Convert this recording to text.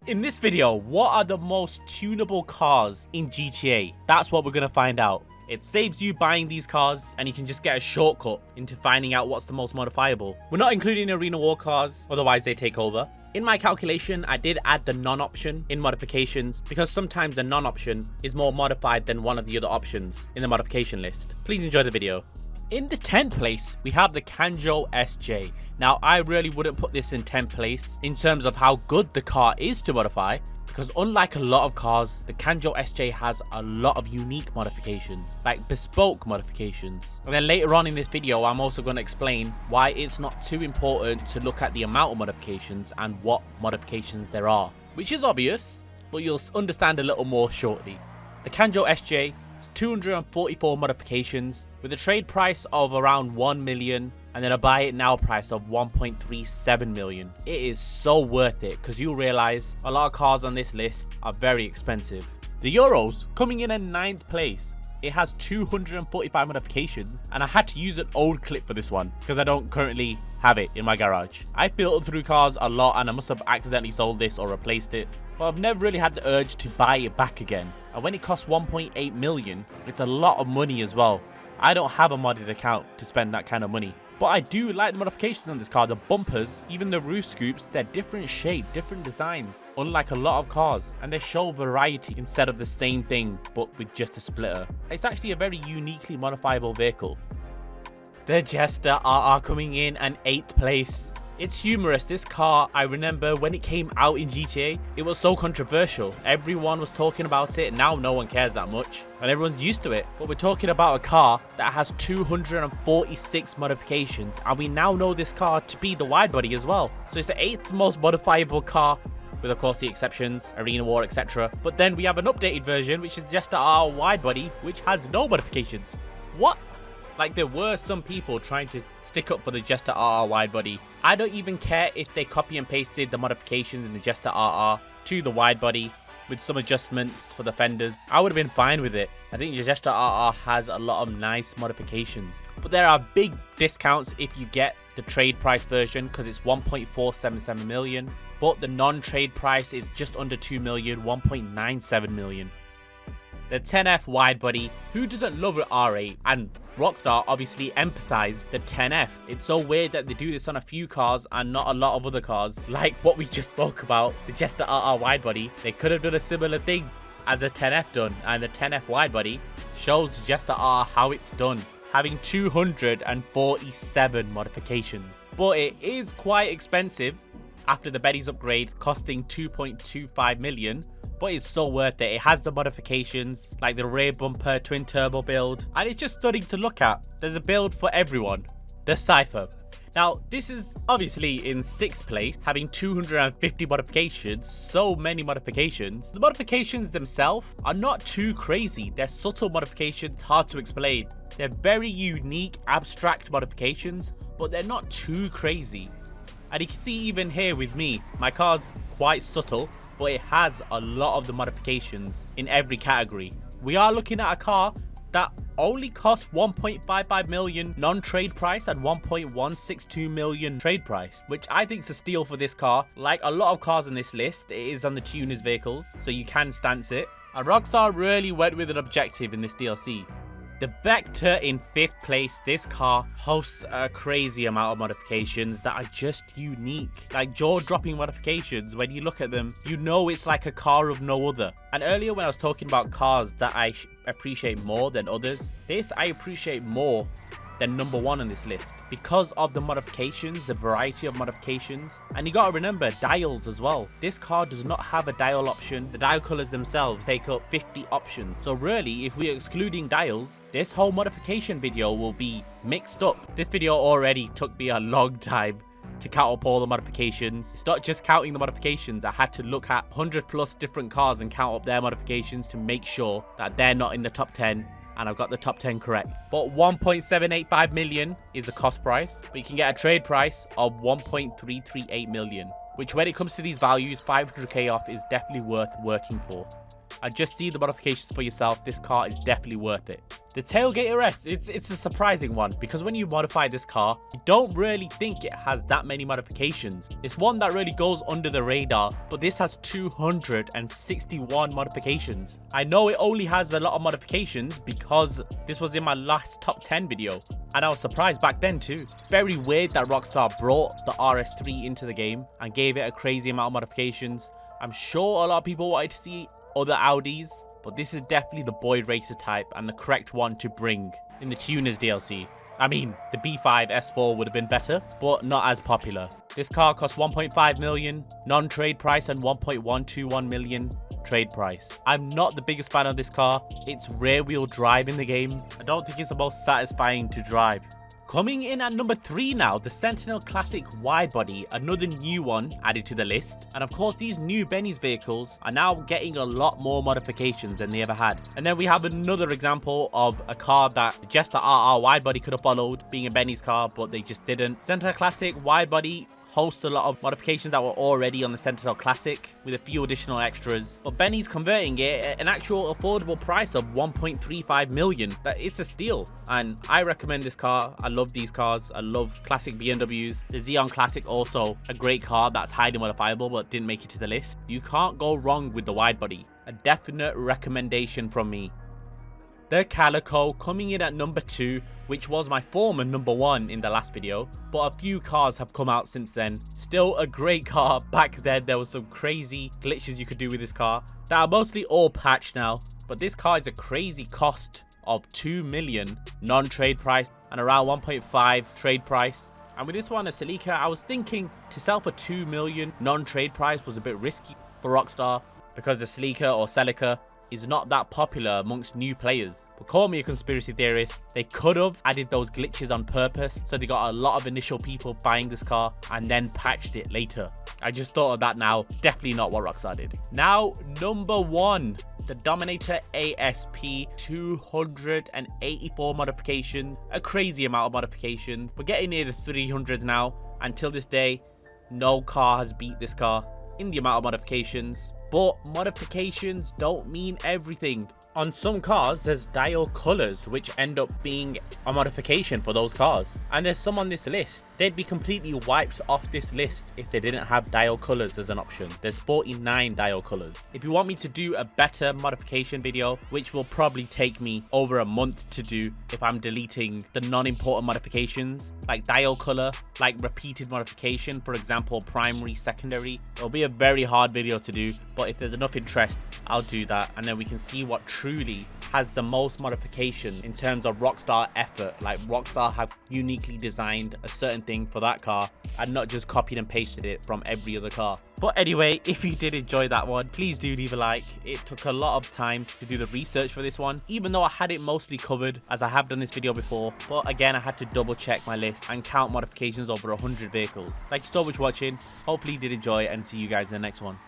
In this video, what are the most tunable cars in GTA? That's what we're going to find out. It saves you buying these cars and you can just get a shortcut into finding out what's the most modifiable. We're not including arena war cars, otherwise they take over. In my calculation, I did add the non-option in modifications because sometimes the non-option is more modified than one of the other options in the modification list. Please enjoy the video. In the 10th place, we have the Kanjo SJ. Now, I really wouldn't put this in 10th place in terms of how good the car is to modify, because unlike a lot of cars, the Kanjo SJ has a lot of unique modifications, like bespoke modifications. And then later on in this video, I'm also going to explain why it's not too important to look at the amount of modifications and what modifications there are, which is obvious, but you'll understand a little more shortly. The Kanjo SJ 244 modifications with a trade price of around 1 million and then a buy it now price of 1.37 million. It is so worth it because you'll realize a lot of cars on this list are very expensive. The Euros coming in at 9th place. It has 245 modifications and I had to use an old clip for this one because I don't currently have it in my garage. I filtered through cars a lot and I must have accidentally sold this or replaced it, but I've never really had the urge to buy it back again. And when it costs 1.8 million, it's a lot of money as well. I don't have a modded account to spend that kind of money. But I do like the modifications on this car. The bumpers, even the roof scoops, they're different shape, different designs, unlike a lot of cars. And they show variety instead of the same thing, but with just a splitter. It's actually a very uniquely modifiable vehicle. The Jester RR coming in at 8th place. It's humorous. This car, I remember when it came out in GTA, it was so controversial. Everyone was talking about it. Now no one cares that much and everyone's used to it. But we're talking about a car that has 246 modifications and we now know this car to be the Widebody as well. So it's the 8th most modifiable car, with of course the exceptions, arena war, etc. But then we have an updated version which is Jester RR Widebody, which has no modifications. What? Like, there were some people trying to stick up for the Jester RR Widebody. I don't even care if they copy and pasted the modifications in the Jester RR to the Widebody with some adjustments for the fenders. I would have been fine with it. I think the Jester RR has a lot of nice modifications. But there are big discounts if you get the trade price version because it's 1.477 million. But the non-trade price is just under 2 million, 1.97 million. The 10F Widebody. Who doesn't love an R8? And Rockstar obviously emphasized the 10F. It's so weird that they do this on a few cars and not a lot of other cars, like what we just spoke about, the Jester RR Widebody. They could have done a similar thing as the 10F done, and the 10F Widebody shows Jester RR how it's done, having 247 modifications. But it is quite expensive after the Betty's upgrade, costing 2.25 million. But it's so worth it. It has the modifications like the rear bumper, twin turbo build, and it's just stunning to look at. There's a build for everyone. The Cipher. Now, this is obviously in 6th place, having 250 modifications, so many modifications. The modifications themselves are not too crazy. They're subtle modifications, hard to explain. They're very unique, abstract modifications, but they're not too crazy. And you can see even here with me, my car's quite subtle, but it has a lot of the modifications in every category. We are looking at a car that only costs 1.55 million non-trade price and 1.162 million trade price, which I think is a steal for this car. Like a lot of cars on this list, it is on the tuners vehicles, so you can stance it. And Rockstar really went with an objective in this DLC. The Vectre in 5th place. This car hosts a crazy amount of modifications that are just unique. Like jaw-dropping modifications, when you look at them, you know it's like a car of no other. And earlier when I was talking about cars that I appreciate more than others, this I appreciate more than number 1 on this list because of the modifications, the variety of modifications. And you gotta remember dials as well. This car does not have a dial option. The dial colors themselves take up 50 options. So really, if we're excluding dials, this whole modification video will be mixed up. This video already took me a long time to count up all the modifications. It's not just counting the modifications. I had to look at 100+ different cars and count up their modifications to make sure that they're not in the top 10. And I've got the top 10 correct. But 1.785 million is the cost price, but you can get a trade price of 1.338 million, which when it comes to these values, 500k off is definitely worth working for. And just see the modifications for yourself. This car is definitely worth it. The Tailgater S, it's a surprising one because when you modify this car, you don't really think it has that many modifications. It's one that really goes under the radar, but this has 261 modifications. I know it only has a lot of modifications because this was in my last top 10 video, and I was surprised back then too. Very weird that Rockstar brought the RS3 into the game and gave it a crazy amount of modifications. I'm sure a lot of people wanted to see other Audis, but this is definitely the boy racer type and the correct one to bring in the Tuners DLC. I mean, the B5 S4 would have been better, but not as popular. This car costs 1.5 million non-trade price and 1.121 million trade price. I'm not the biggest fan of this car. It's rear wheel drive in the game. I don't think it's the most satisfying to drive. Coming in at number 3 now, the Sentinel Classic Widebody, another new one added to the list. And of course, these new Benny's vehicles are now getting a lot more modifications than they ever had. And then we have another example of a car that the Jester RR Widebody could have followed, being a Benny's car, but they just didn't. Sentinel Classic Widebody hosts a lot of modifications that were already on the Sentinel Classic with a few additional extras, but Benny's converting it at an actual affordable price of 1.35 million. It's a steal, and I recommend this car. I love these cars. I love classic BMWs. The Xeon Classic, also a great car that's highly modifiable but didn't make it to the list. You can't go wrong with the Widebody. A definite recommendation from me. The Calico coming in at number 2, which was my former number 1 in the last video, but a few cars have come out since then. Still a great car. Back then there was some crazy glitches you could do with this car that are mostly all patched now, but this car is a crazy cost of 2 million non-trade price and around 1.5 trade price. And with this one, a Calico, I was thinking to sell for 2 million non-trade price was a bit risky for Rockstar because the Calico or Celica is not that popular amongst new players. But call me a conspiracy theorist, they could have added those glitches on purpose so they got a lot of initial people buying this car and then patched it later. I just thought of that now. Definitely not what Rockstar did. Now, number 1, the Dominator ASP, 284 modifications, a crazy amount of modifications. We're getting near the 300s now. Until this day, no car has beat this car in the amount of modifications. But modifications don't mean everything. On some cars, there's dial colors, which end up being a modification for those cars. And there's some on this list. They'd be completely wiped off this list if they didn't have dial colors as an option. There's 49 dial colors. If you want me to do a better modification video, which will probably take me over a month to do if I'm deleting the non-important modifications, like dial color, like repeated modification, for example, primary, secondary, it'll be a very hard video to do. But if there's enough interest, I'll do that, and then we can see what truly has the most modification in terms of Rockstar effort. Like Rockstar have uniquely designed a certain thing for that car and not just copied and pasted it from every other car. But anyway, if you did enjoy that one, please do leave a like. It took a lot of time to do the research for this one, even though I had it mostly covered as I have done this video before. But again, I had to double check my list and count modifications over 100 vehicles. Thank you so much for watching. Hopefully you did enjoy, and see you guys in the next one.